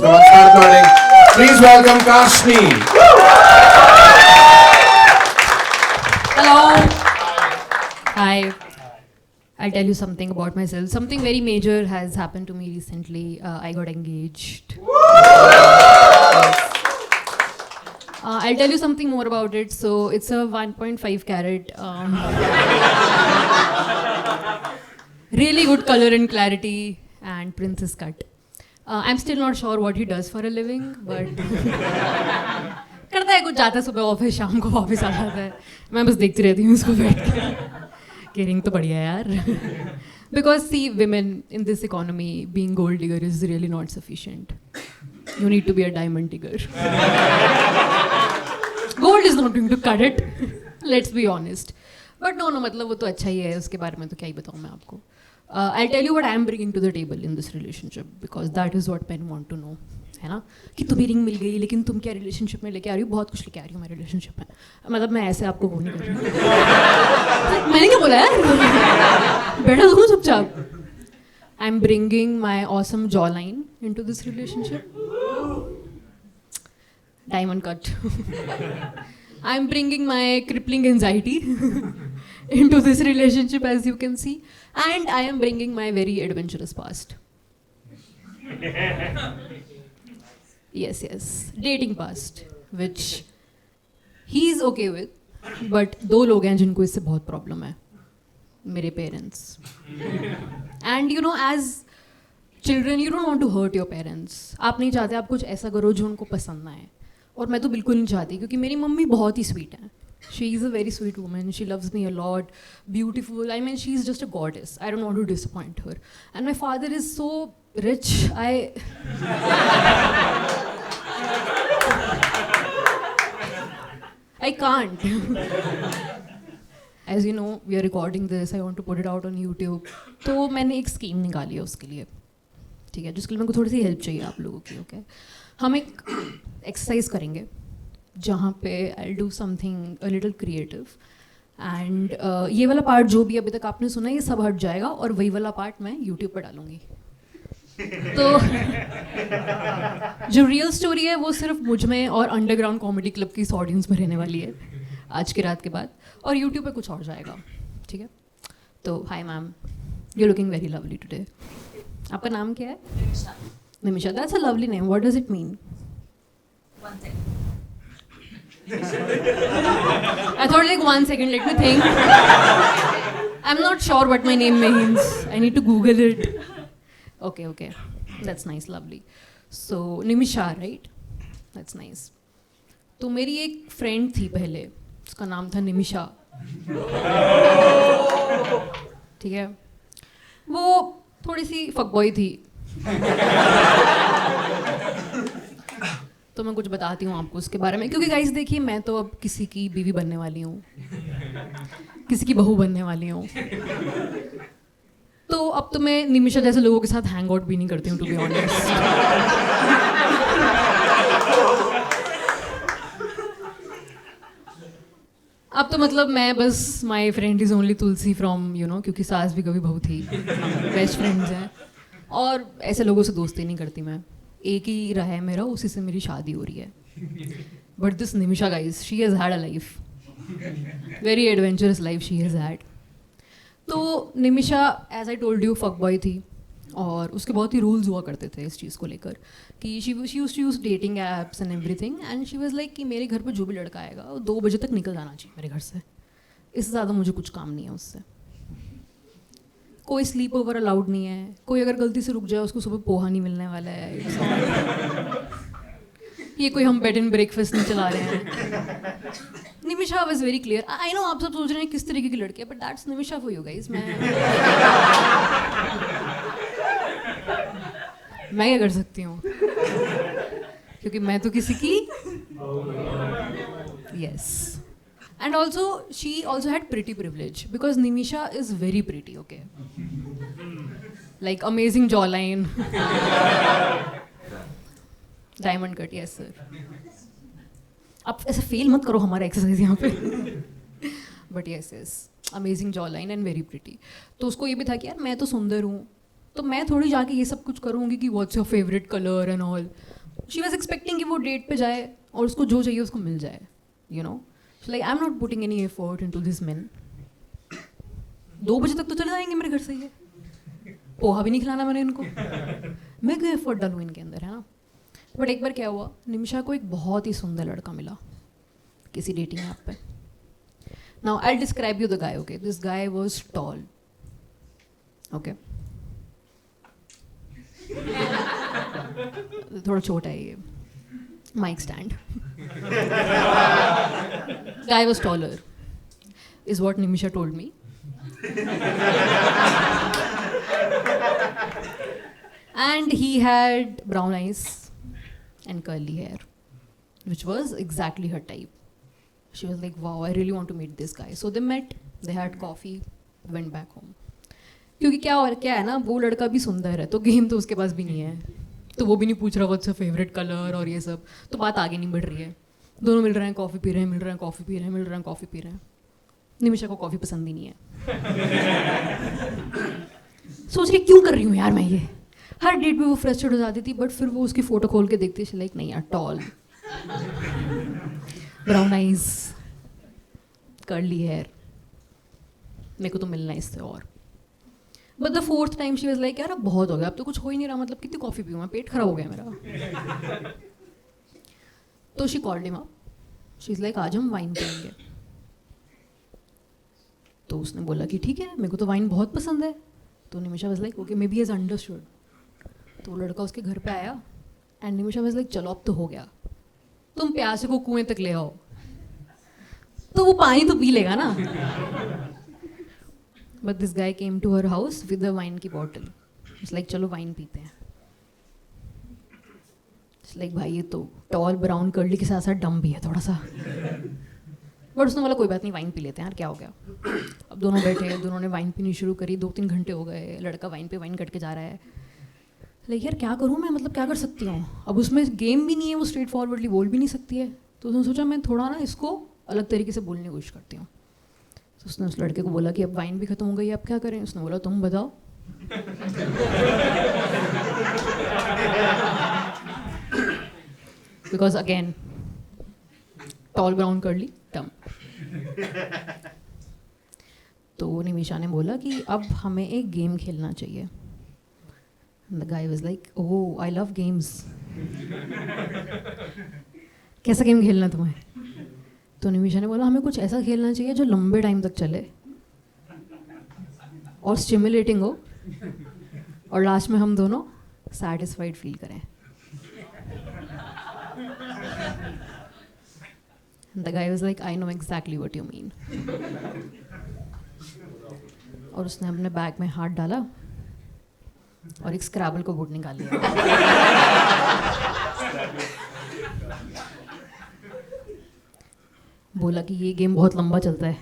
नमस्कार करें. Please welcome Kashmi. Hello. Hi. I'll tell you something about myself. Something very major has happened to me recently. I got engaged. I'll tell you something more about it. So it's a 1.5 carat. Really good color and clarity and princess cut. I'm still not sure what he does for a living, but करता है कुछ, जाता है सुबह office, शाम को वापस आ जाता है. मैं बस देखती रहती हूँ उसको बैठ के कि रिंग तो बढ़िया है यार. Because see, women in this economy, being gold digger is really not sufficient. You need to be a diamond digger. Gold is not going to cut it. Let's be honest. But no, मतलब वो तो अच्छा ही है, उसके बारे में तो क्या ही बताऊँ मैं आपको. I'll tell you what I am bringing to the table in this relationship, because that is what men want to know, है ना. कि तुम्हें रिंग मिल गई, लेकिन तुम क्या रिलेशनशिप में लेके आ रही हो. बहुत कुछ लेके आ रही हूँ मैं रिलेशनशिप में. मतलब मैं ऐसे आपको वो नहीं कर रही. मैंने क्या बोला यार, बैठा तो हूँ चुपचाप. I am bringing my awesome jaw line into this relationship. Diamond cut. I am bringing my crippling anxiety into this relationship, as you can see, and I am bringing my very adventurous past. Yes, dating past, which he is okay with, but दो लोग हैं जिनको इससे बहुत problem है. मेरे parents. And you know, as children, you don't want to hurt your parents. आप नहीं चाहते आप कुछ ऐसा करो जो उनको पसंद ना आए. और मैं तो बिल्कुल नहीं चाहती, क्योंकि मेरी मम्मी बहुत ही स्वीट है. She is a very sweet woman. She loves me a lot. Beautiful. I mean, she is just a goddess. I don't want to disappoint her. And my father is so rich. I can't. As you know, we are recording this. I want to put it out on YouTube. तो मैंने एक scheme निकाली है उसके लिए, ठीक है, जिसके लिए मेरे को थोड़ी सी हेल्प चाहिए आप लोगों की. ओके, हम एक एक्सरसाइज करेंगे जहाँ पे I do something a little creative, and ये वाला पार्ट जो भी अभी तक आपने सुना है ये सब हट जाएगा, और वही वाला पार्ट मैं यूट्यूब पर डालूंगी. तो जो रियल स्टोरी है वो सिर्फ मुझ में और अंडरग्राउंड कॉमेडी क्लब की इस ऑडियंस में रहने वाली है आज की रात के बाद, और यूट्यूब पे कुछ और जाएगा, ठीक है. तो hi ma'am, you looking very lovely today. आपका नाम क्या है? Nimisha. That's a lovely name. What does it mean? One second. I thought like 1 second, let me think. I'm not sure what my name means. I need to Google it. Okay. That's nice, lovely. So, Nimisha, right? That's nice. तो मेरी एक friend थी पहले, उसका नाम था निमिषा. ठीक है. वो थोड़ी सी फकबॉय थी. तो मैं कुछ बताती हूँ आपको उसके बारे में, क्योंकि गाइस देखिए, मैं तो अब किसी की बीवी बनने वाली हूँ, किसी की बहू बनने वाली हूँ. तो अब तो मैं निमिषा जैसे लोगों के साथ हैंग आउट भी नहीं करती हूँ, टू बी ऑनेस्ट. अब तो मतलब मैं बस my friend is only Tulsi from you know, क्योंकि सास भी कभी बहू थी. बेस्ट फ्रेंड्स हैं, और ऐसे लोगों से दोस्ती नहीं करती मैं. एक ही रहा है मेरा, उसी से मेरी शादी हो रही है. But this Nimisha guys, she has had a life, very adventurous life she has had. तो Nimisha, as I told you, fuck boy थी, और उसके बहुत ही रूल्स हुआ करते थे इस चीज़ को लेकर, कि she used to use dating apps and everything, and she was like कि मेरे घर पर जो भी लड़का आएगा वो 2 बजे तक निकल जाना चाहिए मेरे घर से. इससे ज़्यादा मुझे कुछ काम नहीं है उससे. कोई स्लीप ओवर अलाउड नहीं है. कोई अगर गलती से रुक जाए उसको सुबह पोहा नहीं मिलने वाला है. ये कोई हम बेड एंड ब्रेकफास्ट नहीं चला रहे हैं. Nimisha was very clear. I know आप सब सोच रहे हैं किस तरीके की लड़की है, but that's Nimisha for you guys. मैं क्या कर सकती हूँ, क्योंकि मैं तो किसी की. Yes. And also, she also had pretty privilege, because Nimisha is very pretty, okay? Like amazing jawline. Diamond cut, yes sir. आप ऐसे फेल मत करो हमारा एक्सरसाइज यहाँ पे. But yes, amazing jawline and very pretty. तो उसको ये भी था कि यार मैं तो सुंदर हूँ, तो मैं थोड़ी जाके ये सब कुछ करूँगी कि what's your favourite colour and all. She was expecting कि वो डेट पे जाए और उसको जो चाहिए उसको मिल जाए, you know. Like I am not putting any effort into this man. 2 बजे तक तो चले जाएंगे मेरे घर से. ये पोहा भी नहीं खिलाना मैंने इनको. मैं क्यों एफर्ट डालूँ इनके अंदर, है ना. बट एक बार क्या हुआ, निमिषा को एक बहुत ही सुंदर लड़का मिला किसी डेटिंग ऐप पे. Now I will describe you the guy. Okay, this guy was tall. Okay, थोड़ा छोटा है ये mic stand. Guy was taller is what Nimisha told me. And he had brown eyes and curly hair, which was exactly her type. She was like, wow, I really want to meet this guy. So they met, they had coffee, went back home. क्योंकि क्या है ना, वो लड़का भी सुंदर है तो गेम तो उसके पास भी नहीं है, तो वो भी नहीं पूछ रहा what's your favorite color और ये सब, तो बात आगे नहीं बढ़ रही है. दोनों मिल रहे हैं, कॉफ़ी पी रहे हैं, मिल रहे हैं, कॉफ़ी पी रहे हैं, मिल रहे हैं, कॉफ़ी पी रहे हैं. निमिषा को कॉफ़ी पसंद ही नहीं है. सोच रही क्यों कर रही हूँ यार मैं ये. हर डेट पे वो फ्रस्ट्रेट हो जाती थी, बट फिर वो उसकी फ़ोटो खोल के देखती थी, लाइक नहीं यार, tall, brown eyes, curly hair, मेरे को तो मिलना है इससे. और but the 4th time she was like यार अब बहुत हो गया, अब तो कुछ हो ही नहीं रहा, मतलब कितनी कॉफ़ी पीऊँ मैं, पेट खराब हो गया मेरा. तो she called him up. She is like आज हम वाइन पियेंगे. तो उसने बोला कि ठीक है, मेरे को तो वाइन बहुत पसंद है. तो Nimisha was like okay, may be has understood. तो वो लड़का उसके घर पे आया एंड निमिषा वाज लाइक चलो अब तो हो गया, तुम प्यासे को कुएं तक ले आओ, तो वो पानी तो पी लेगा ना. But this guy came to her house with a wine की बॉटल. इट्स लाइक चलो वाइन पीते हैं. इट्स लाइक भाई ये तो टॉल ब्राउन कर्ली के साथ साथ डम भी है थोड़ा सा. बट उसने बोला कोई बात नहीं, वाइन पी लेते हैं यार, क्या हो गया. अब दोनों बैठे, दोनों ने वाइन पीनी शुरू करी. 2-3 घंटे हो गए, लड़का वाइन पे वाइन कट के जा रहा है. लाइक यार क्या करूँ मैं, मतलब क्या कर सकती हूँ. अब उसमें गेम भी नहीं है, वो स्ट्रेट फॉरवर्डली बोल भी नहीं सकती है. तो उसने सोचा मैं थोड़ा ना इसको अलग तरीके से बोलने की कोशिश करती हूँ. तो उसने उस लड़के को बोला कि अब वाइन भी खत्म हो गई, अब क्या करें. उसने बोला तुम बताओ. Because again tall brown curly टम. तो निमिषा ने बोला कि अब हमें एक गेम खेलना चाहिए. The guy was like, oh, I love games. कैसा गेम खेलना तुम्हें. तो निमिषा ने बोला हमें कुछ ऐसा खेलना चाहिए जो लंबे टाइम तक चले और स्टिमुलेटिंग हो और लास्ट में हम दोनों सैटिस्फाइड फील करें. The guy was like, I know exactly what you mean. और उसने अपने बैग में हाथ डाला और एक स्क्रैबल को बोर्ड निकाल लिया. बोला कि ये गेम बहुत लंबा चलता है,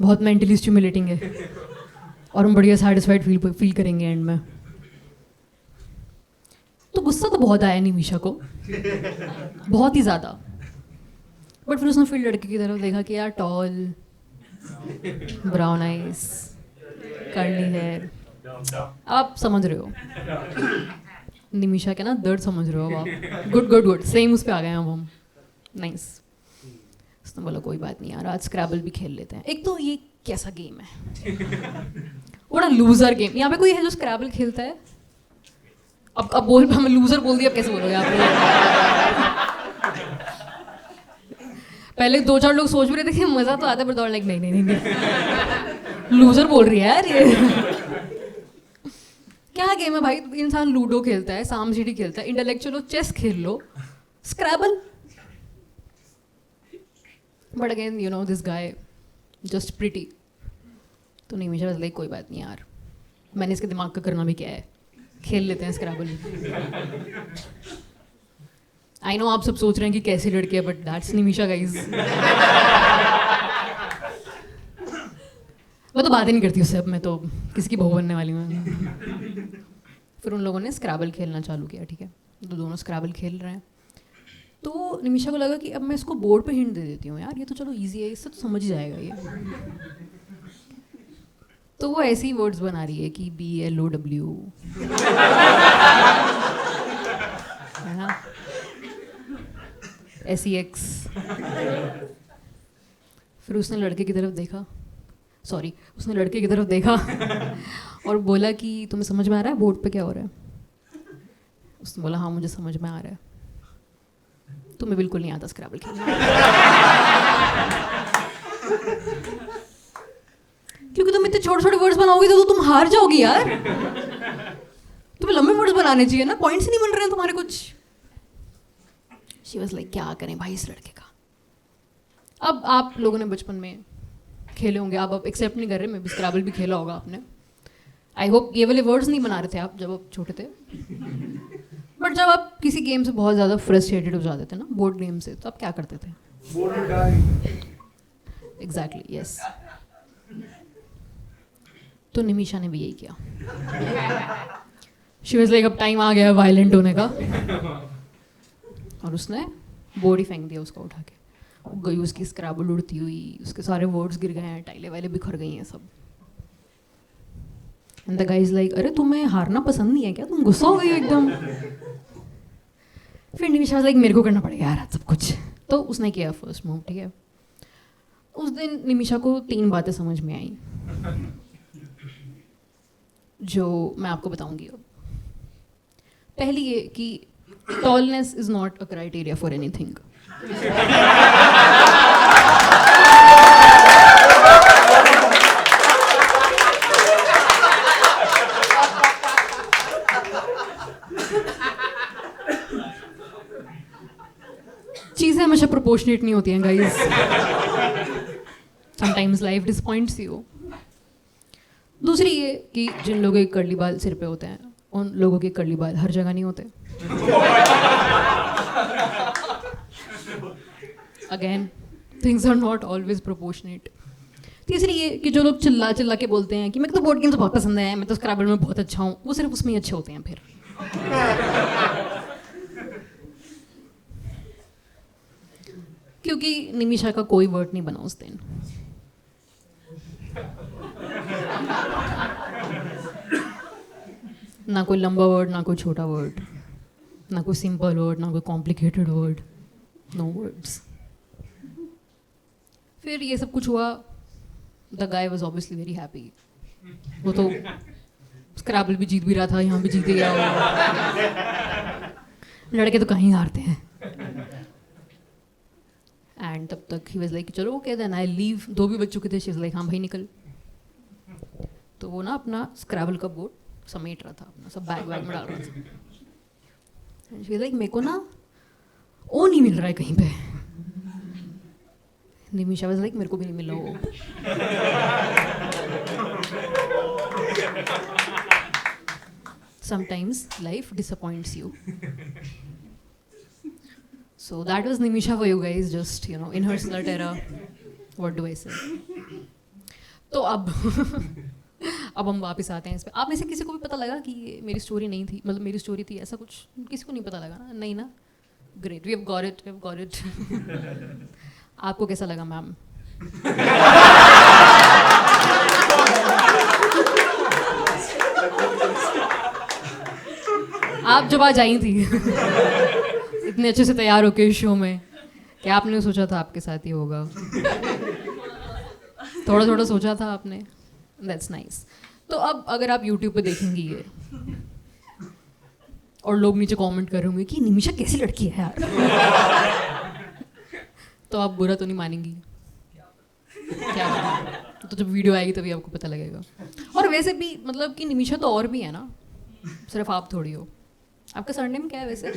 बहुत मेंटली स्टिमुलेटिंग है और हम बढ़िया सैटिस्फाइड फील करेंगे एंड में. तो गुस्सा तो बहुत आया निमिषा को, बहुत ही ज़्यादा. बट फिर उसने फिर लड़के की तरफ देखा कि यार tall, brown eyes, curly hair, आप समझ रहे हो निमिषा के ना दर्द समझ रहे हो आप. गुड गुड गुड, सेम उस पर आ गए अब हम. नाइस. उसने बोला कोई बात नहीं यार, आज स्क्रैबल भी खेल लेते हैं. एक तो ये कैसा गेम है, बड़ा लूजर गेम. यहाँ पे कोई है जो स्क्रैबल खेलता है. अब बोल, हमें लूजर बोल दिया, अब कैसे बोलोगे आप. पहले 2-4 लोग सोच भी रहे थे कि मज़ा तो आता है, पर दौड़ लाइक नहीं नहीं नहीं, लूजर बोल रही है यार ये. क्या गेम है भाई. इंसान लूडो खेलता है, साम सीढ़ी खेलता है, इंटेलेक्चुअल हो, चेस खेल लो, scrabble. But again you know this guy just pretty. तो निमिषा वाज लाइक कोई बात नहीं यार, मैंने इसके दिमाग का करना भी क्या है, खेल लेते हैं स्क्रैबल. आई नो आप सब सोच रहे हैं कि कैसी लड़की है, बट दैट्स निमिषा गाइज. मैं तो बात ही नहीं करती उससे, अब मैं तो किसी की बहू बनने वाली हूँ. फिर उन लोगों ने स्क्रैबल खेलना चालू किया. ठीक है, तो दोनों स्क्रैबल खेल रहे हैं. तो निमिषा को लगा कि अब मैं इसको बोर्ड पे हिंट दे देती हूँ यार, ये तो चलो इजी है, इससे तो समझ ही जाएगा ये. तो वो ऐसी वर्ड्स बना रही है कि BLOW, है ना, SEX। फिर उसने लड़के की तरफ देखा, उसने लड़के की तरफ देखा और बोला कि तुम्हें समझ में आ रहा है बोर्ड पे क्या हो रहा है? उसने बोला हाँ मुझे समझ में आ रहा है। तुम्हें बिल्कुल नहीं आता स्क्रैबल खेलना। क्योंकि तुम इतने छोटे छोटे वर्ड्स बनाओगी तो तुम हार जाओगी यार। तुम्हें लंबे वर्ड्स बनाने चाहिए ना, पॉइंट्स नहीं बन रहे हैं तुम्हारे कुछ। शी वाज लाइक क्या करें भाई इस लड़के का। अब आप लोगों ने बचपन में खेले होंगे, आप एक्सेप्ट नहीं कर रहे, मैं भी स्क्रैबल भी खेला होगा आपने। आई होप ये वाले वर्ड्स नहीं बना रहे थे आप जब आप छोटे थे। बट जब आप किसी गेम से बहुत ज़्यादा फ्रस्ट्रेटेड हो जाते थे ना, बोर्ड गेम से, तो आप क्या करते थे? Exactly yes. तो निमिषा ने भी यही किया। शी वाज लाइक अब टाइम आ गया वायलेंट होने का, और उसने बोर्ड ही फेंक दिया उसका उठा के। गई उसकी स्क्रैबल उड़ती हुई, उसके सारे वर्ड्स गिर गए हैं, टाइलें वाइलें बिखर गई हैं सब। And the guy is like अरे तुम्हें हारना पसंद नहीं है क्या? तुम गुस्सा हो गई एकदम। फिर निमिषा लाइक मेरे को करना पड़ेगा यार सब कुछ। तो उसने किया फर्स्ट मूव, ठीक है। उस दिन निमिषा को 3 बातें समझ में आई जो मैं आपको बताऊंगी अब। पहली ये कि tallness is not a criteria for anything. चीजें हमेशा प्रोपोर्शनेट नहीं होती हैं guys. Sometimes life disappoints you. दूसरी ये कि जिन लोगों के कर्ली बाल सिर पे होते हैं उन लोगों के कर्ली बाल हर जगह नहीं होते। Again things are not always proportionate. तीसरी ये कि जो लोग चिल्ला चिल्ला के बोलते हैं कि मेरे को तो बोर्ड गेम्स बहुत पसंद है, मैं तो स्क्रैबल में बहुत अच्छा हूँ, वो सिर्फ उसमें ही अच्छे होते हैं फिर। क्योंकि निमिषा का कोई वर्ड नहीं बना उस दिन। ना कोई लंबा वर्ड, ना कोई छोटा वर्ड, ना कोई सिंपल वर्ड, ना कोई कॉम्प्लिकेटेड वर्ड, नो वर्ड्स। फिर ये सब कुछ हुआ। The guy was obviously very happy. वो तो स्क्रैबल भी जीत भी रहा था, यहाँ भी जीत गया वो। लड़के तो कहीं हारते हैं। एंड तब तक ही वाज लाइक चलो ओके देन आई लीव। 2 भी बज चुके थे। शी वाज लाइक हाँ भाई निकल। तो वो ना अपना स्क्रैबल का बोर्ड समेट रहा था, अपना सब बैग में डाल रहा था। शी वाज लाइक मेरे को ना ओ नहीं मिल रहा है कहीं पे। निमिषा वाज लाइक मेरे को भी नहीं मिला वो। Sometimes life disappoints you. So that was Nimisha for you guys, just you know, in her slut era. What do I say? तो अब हम वापस आते हैं इस पे। आप में से किसी को भी पता लगा कि ये मेरी स्टोरी नहीं थी, मतलब मेरी स्टोरी थी, ऐसा कुछ किसी को नहीं पता लगा ना? नहीं ना? Great, we have got it. आपको कैसा लगा मैम? आप जब आज आई थी इतने अच्छे से तैयार होके इस शो में, क्या आपने सोचा था आपके साथ ही होगा? थोड़ा थोड़ा सोचा था आपने। That's nice. तो अब अगर आप YouTube पे देखेंगी ये और लोग नीचे कमेंट कर रहे होंगे कि निमिषा कैसी लड़की है यार, तो आप बुरा तो नहीं मानेंगी? क्या तो जब वीडियो आएगी तभी आपको पता लगेगा। और वैसे भी मतलब कि निमिषा तो और भी है ना, सिर्फ आप थोड़ी हो। आपका सरनेम क्या है वैसे?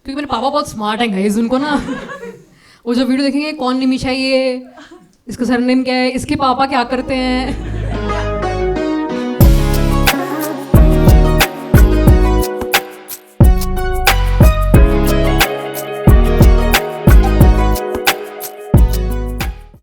क्योंकि मेरे पापा बहुत स्मार्ट हैं गाइस, उनको ना वो जब वीडियो देखेंगे कौन निमिषा है ये, इसका सरनेम क्या है, इसके पापा क्या करते हैं,